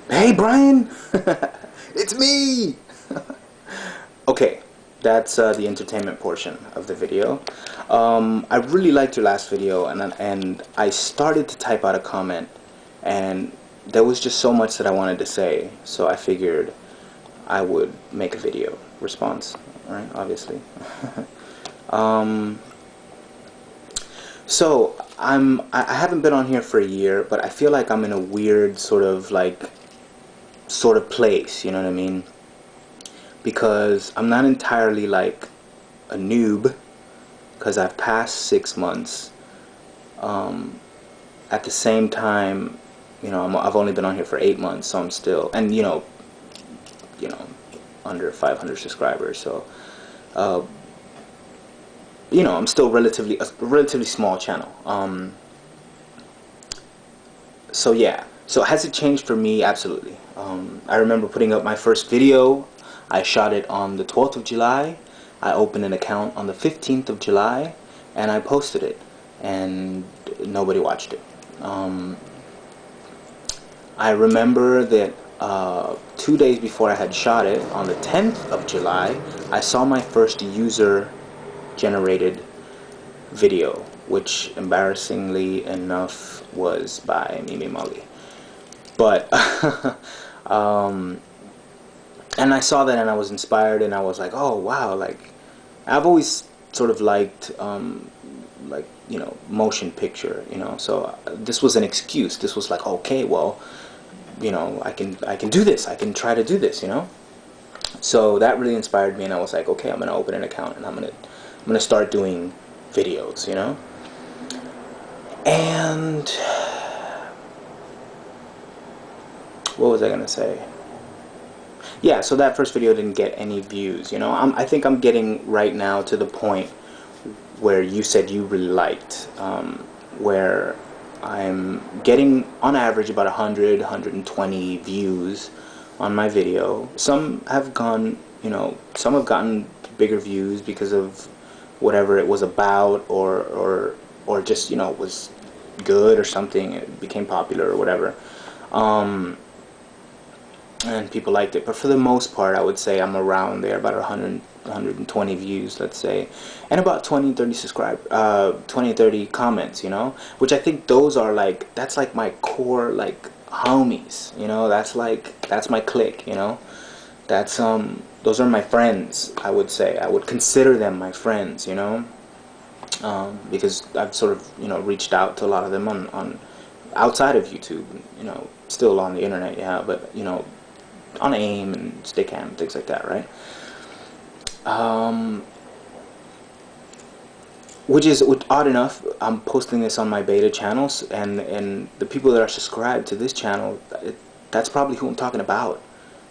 Hey Brian, it's me. Okay, that's the entertainment portion of the video. I really liked your last video, and I started to type out a comment, and there was just so much that I wanted to say, so I figured I would make a video response, right? Obviously. um, so I haven't been on here for a year, but I feel like I'm in a weird sort of place, you know what I mean? Because I'm not entirely like a noob, because I've passed 6 months. At the same time, I've only been on here for 8 months, so I'm still, and you know, under 500 subscribers, so uh, I'm still a relatively small channel. So yeah, so has it changed for me? Absolutely. I remember putting up my first video. I shot it on the 12th of July. I opened an account on the 15th of July, and I posted it, and nobody watched it. I remember that 2 days before I had shot it, on the 10th of July, I saw my first user-generated video, which embarrassingly enough was by Mimi Molly. But and I saw that and I was inspired, and I was like, oh wow, like I've always sort of liked motion picture, so this was an excuse. This was like, okay, well, I can do this. I can try to do this, so that really inspired me, and I was like, okay, I'm gonna open an account, and I'm gonna start doing videos, and what was I gonna say? Yeah, so that first video didn't get any views, I think I'm getting right now to the point where you said you really liked, where I'm getting on average about 100, 120 views on my video. Some have gone, some have gotten bigger views because of whatever it was about, or just, was good or something. It became popular or whatever. And people liked it, but for the most part I would say I'm around there, about 100, 120 views, let's say, and about 20 30 20 30 comments, which I think those are like, that's like my core, like, homies, that's my clique, that's those are my friends. I would say I would consider them my friends, because I've sort of reached out to a lot of them on outside of YouTube, still on the internet, yeah, but on AIM and Stickam, things like that, right? Which is odd enough. I'm posting this on my beta channels, and the people that are subscribed to this channel, that's probably who I'm talking about.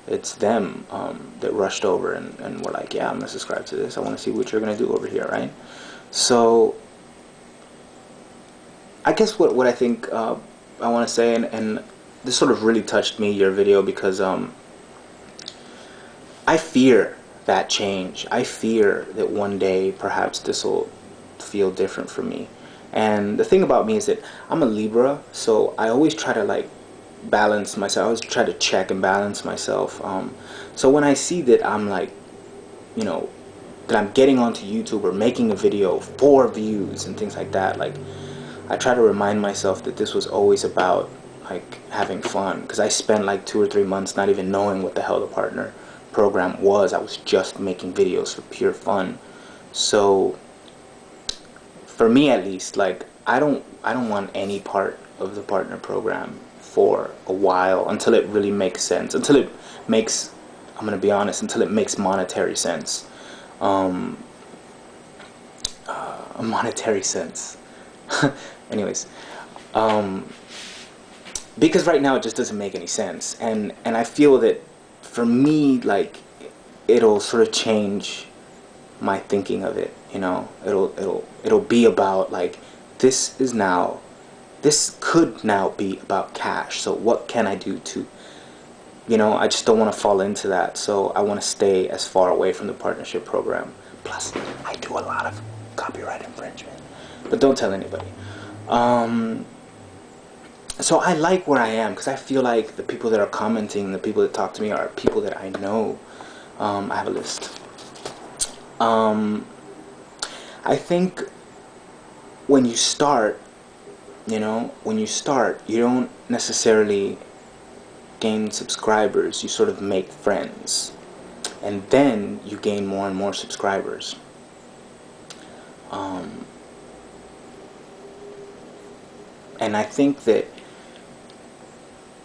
It's them that rushed over and were like, yeah, I'm gonna subscribe to this. I want to see what you're gonna do over here, right? So I guess what I think I want to say, and this sort of really touched me, your video, because I fear that change. I fear that one day perhaps this will feel different for me. And the thing about me is that I'm a Libra, so I always try to like balance myself. I always try to check and balance myself. So when I see that I'm like, that I'm getting onto YouTube or making a video for views and things like that, like, I try to remind myself that this was always about like having fun, because I spent like 2 or 3 months not even knowing what the hell the partner program was. I was just making videos for pure fun. So for me, at least, like, I don't want any part of the partner program for a while, until it really makes sense, until it makes, I'm gonna be honest, until it makes monetary sense. A monetary sense. Anyways, because right now it just doesn't make any sense, and I feel that for me, like, it'll sort of change my thinking of it. It'll be about like, this could now be about cash. So what can I do to, I just don't want to fall into that. So I want to stay as far away from the partnership program. Plus, I do a lot of copyright infringement, but don't tell anybody. So I like where I am because I feel like the people that are commenting, the people that talk to me are people that I know. I have a list. Um, I think when you start, when you start, you don't necessarily gain subscribers. You sort of make friends, and then you gain more and more subscribers. And I think that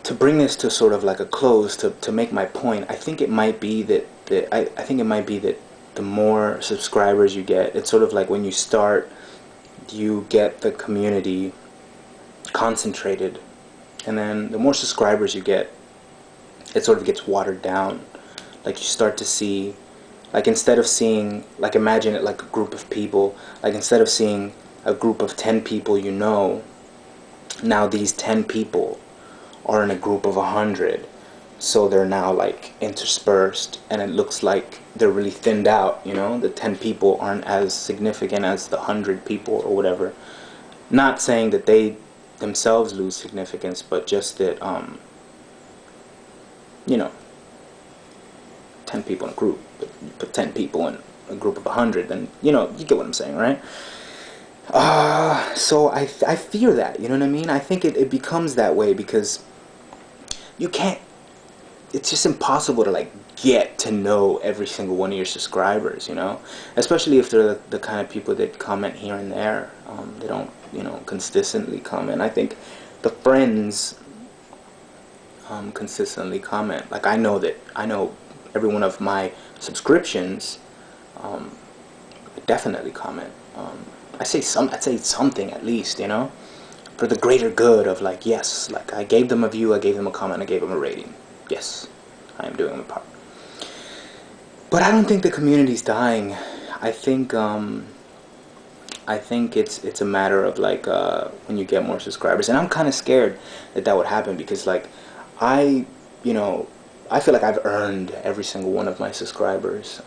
to bring this to sort of like a close, to make my point, I think it might be I think it might be that the more subscribers you get, it's sort of like when you start, you get the community concentrated, and then the more subscribers you get, it sort of gets watered down. Like you start to see, like instead of seeing, like imagine it like a group of people, like instead of seeing a group of 10 people, now these 10 people are in a group of 100, so they're now like interspersed, and it looks like they're really thinned out. The 10 people aren't as significant as the 100 people or whatever. Not saying that they themselves lose significance, but just that you know 10 people in a group, but you put 10 people in a group of 100, then you get what I'm saying, right? So I fear that, you know what I mean? I think it becomes that way because you can't, it's just impossible to like get to know every single one of your subscribers, especially if they're the kind of people that comment here and there. They don't, consistently comment. I think the friends consistently comment. Like I know every one of my subscriptions definitely comment. I'd say something at least, for the greater good of like, yes, like I gave them a view, I gave them a comment, I gave them a rating. Yes, I am doing my part. But I don't think the community's dying. I think it's a matter of like when you get more subscribers, and I'm kind of scared that would happen because like I I feel like I've earned every single one of my subscribers.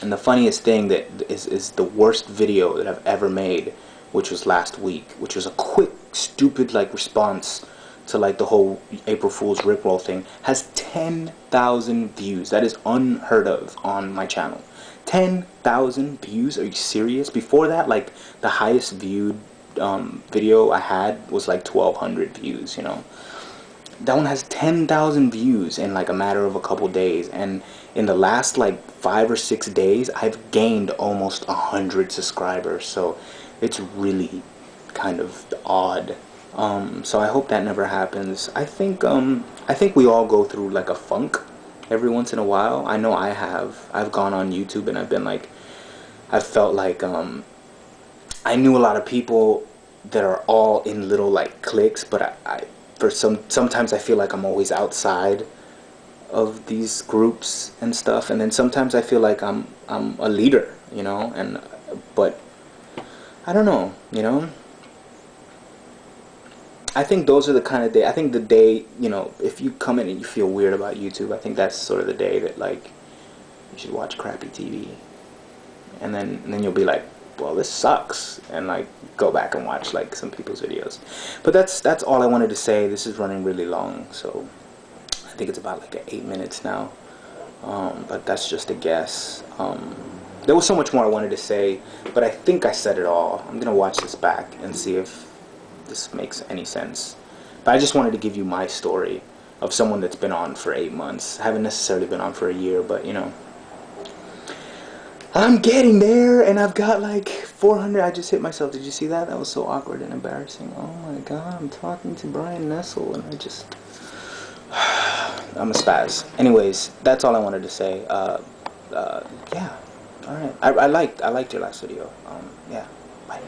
And the funniest thing that is the worst video that I've ever made, which was last week, which was a quick, stupid like response to like the whole April Fool's Rickroll thing, has 10,000 views. That is unheard of on my channel. 10,000 views? Are you serious? Before that, like the highest viewed video I had was like 1,200 views. That one has 10,000 views in like a matter of a couple days, and in the last like 5 or 6 days I've gained almost 100 subscribers, so it's really kind of odd. So I hope that never happens. I think we all go through like a funk every once in a while. I know I have. I've gone on YouTube and I've been like, I've felt like I knew a lot of people that are all in little like cliques, but sometimes I feel like I'm always outside of these groups and stuff, and then sometimes I feel like I'm a leader, and but I don't know, I think those are the kind of day. I think the day, if you come in and you feel weird about YouTube, I think that's sort of the day that like you should watch crappy TV, and then you'll be like, well, this sucks, and like go back and watch like some people's videos. But that's all I wanted to say. This is running really long, so I think it's about like 8 minutes now. But that's just a guess. There was so much more I wanted to say, but I think I said it all. I'm gonna watch this back and see if this makes any sense. But I just wanted to give you my story of someone that's been on for 8 months. I haven't necessarily been on for a year, but I'm getting there, and I've got like 400. I just hit myself. Did you see that? That was so awkward and embarrassing. Oh my god, I'm talking to Brian Nessel and I'm a spaz. Anyways, that's all I wanted to say. Yeah. Alright. I liked your last video. Yeah. Bye.